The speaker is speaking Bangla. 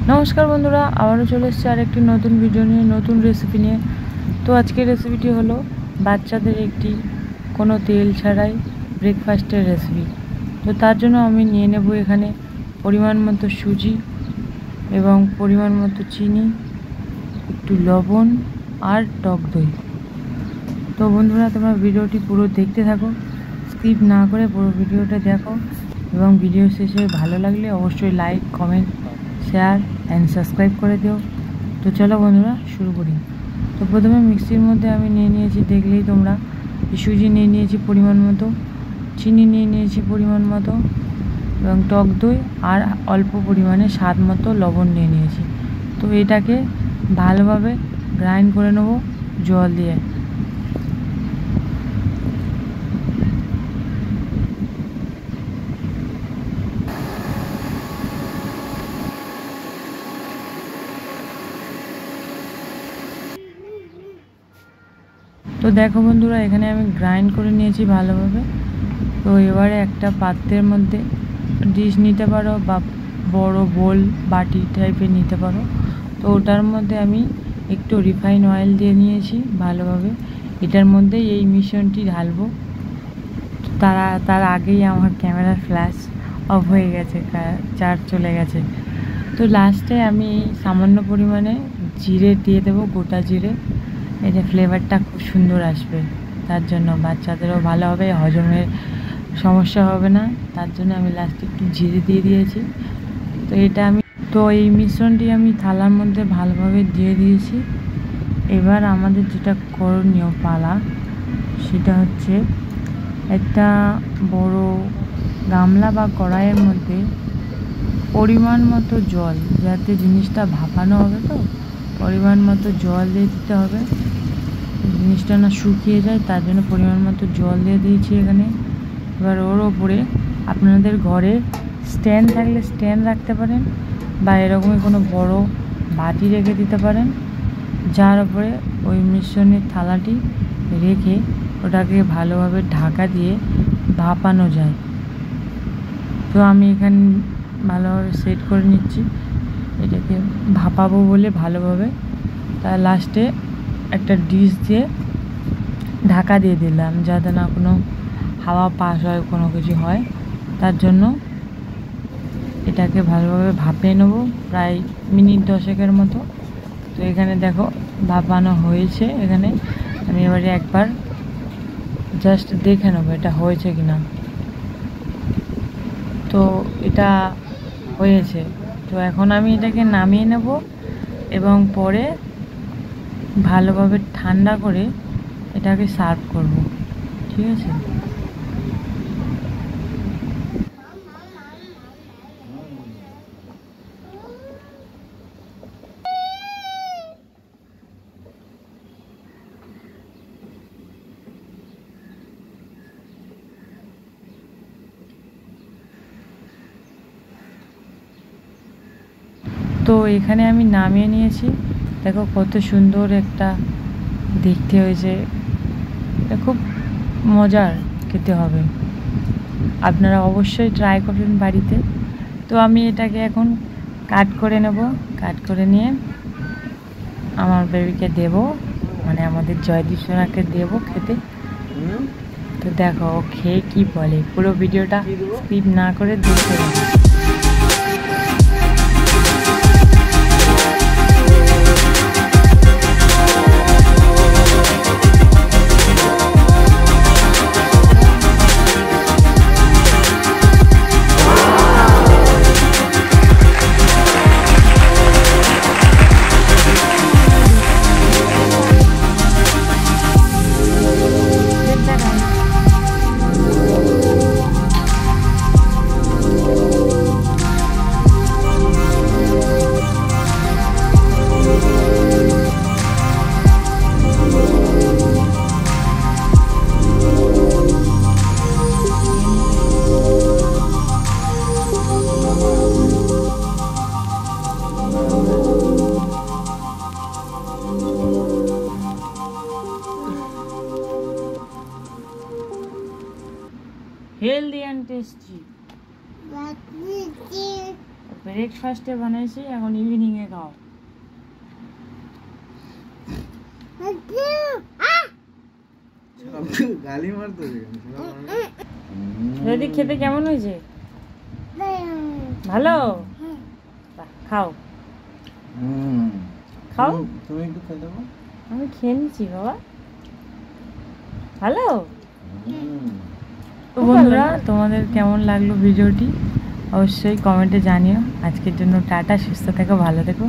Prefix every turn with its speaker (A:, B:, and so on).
A: नमस्कार बंधुरा आबारो चले एसेछि आरेकटी नतून भिडियो निये नतून रेसिपि निये। तो आजकेर रेसिपिटी हलो बाच्चादेर एकटी कोनो तेल छाड़ाई ब्रेकफास्टेर रेसिपि। तो तार जोन्नो आमि निये नेब एखाने परिमाण मतो सुजी एबं परिमाण मतो चीनी, एकटु लवण और टक दई। तो बंधुरा तोमरा भिडियोटी पुरो देखते थाको, स्किप ना करे पुरो भिडियोटा देखो एबं भिडियो शेषे भालो लागले अवश्यई like comment share and subscribe कर दिओ। तो चलो बंधुरा शुरू करी। तो प्रथमे मिक्सिर मध्य आमी निये नियेछि देखलेई तोमरा सुजी निये नियेछि परिमाण मतो, चीनी निये नियेछि परिमाण मतो एबं टक दई और अल्प परिमाणे स्वाद मतो लवण निये नियेछि। तो एटाके भालोभाबे ग्राइंड करे नेब जल दिए। तो देखो बंधुरा एखाने आमी ग्राइंड करे निয়েছি ভালোভাবে। तो এবারে একটা পাত্রের মধ্যে ডিশ নিতে পারো বা বড় বোল বাটি টাইপের নিতে পারো। তো ওটার মধ্যে আমি একটু রিফাইন অয়েল দিয়ে নিয়েছি ভালোভাবে। এটার মধ্যে এই মিশ্রণটি ঢালবো। তার আগেই আমার ক্যামেরার ফ্ল্যাশ অফ হয়ে গেছে, চার্জ চলে গেছে। তো লাস্টে আমি সামান্য পরিমাণে জিরে দিয়ে দেবো, গোটা জিরে। এটা ফ্লেভারটা খুব সুন্দর আসবে, তার জন্য বাচ্চাদেরও ভালো হবে, হজমের সমস্যা হবে না, তার জন্য আমি লাস্টে একটু জিরে দিয়ে দিয়েছি। তো এটা আমি এই মিশ্রণটি আমি থালার মধ্যে ভালোভাবে দিয়ে দিয়েছি। এবার আমাদের যেটা করণীয় পালা সেটা হচ্ছে একটা বড় গামলা বা কড়াইয়ের মধ্যে পরিমাণ মতো জল, যাতে জিনিসটা ভাপানো হবে তো পরিমাণ মতো জল দিয়ে দিতে হবে, জিনিসটা না শুকিয়ে যায়, তার জন্য পরিমাণ মতো জল দিয়ে দিয়েছি এখানে। এবার ওর ওপরে আপনাদের ঘরে স্ট্যান্ড থাকলে স্ট্যান্ড রাখতে পারেন বা এরকমই কোনো বড় বাটি রেখে দিতে পারেন, যার উপরে ওই মিশ্রণের থালাটি রেখে ওটাকে ভালোভাবে ঢাকা দিয়ে ভাপানো যায়। তো আমি এখানে ভালোভাবে সেট করে নিচ্ছি, এটাকে ভাপাবো বলে ভালোভাবে। তার লাস্টে একটা ডিশ দিয়ে ঢাকা দিয়ে দিলাম, যাতে না কোনো হাওয়া পাস হয়, কোনো কিছু হয়, তার জন্য এটাকে ভালোভাবে ভাপিয়ে নেব প্রায় মিনিট 10 মতো। তো এখানে দেখো ভাপানো হয়েছে। এখানে আমি এবারে একবার জাস্ট দেখে নেবো এটা হয়েছে কিনা। তো এটা হয়েছে। তো এখন আমি এটাকে নামিয়ে নেব এবং পরে ভালোভাবে ঠান্ডা করে এটাকে সার্ভ করব, ঠিক আছে। তো এখানে আমি নামিয়ে নিয়েছি, দেখো কত সুন্দর একটা দেখতে হয়েছে, এটা খুব মজার খেতে হবে, আপনারা অবশ্যই ট্রাই করবেন বাড়িতে। তো আমি এটাকে এখন কাট করে নেব, কাট করে নিয়ে আমার বেবিকে দেব, মানে আমাদের জয়দীপ সোনাকে দেব খেতে। তো দেখো ও খেয়ে কী বলে, পুরো ভিডিওটা স্কিপ না করে দেখতে হবে। Healthy and tasty. ব্রেকফাস্টে বানাইছি, এখন ইভিনিংয়ে খাও।
B: গালি মারতো
A: যদি খেতে কেমন হয়েছে? ভালো? খাও খাও।
B: তুমি একটু খেয়ে দেবো।
A: আমি খেয়ে নিচ্ছি বাবা। ভালো? তো বন্ধুরা, তোমাদের কেমন লাগলো ভিডিওটি অবশ্যই কমেন্টে জানিও। আজকের জন্য টাটা, সুস্থ থেকো, ভালো থেকো।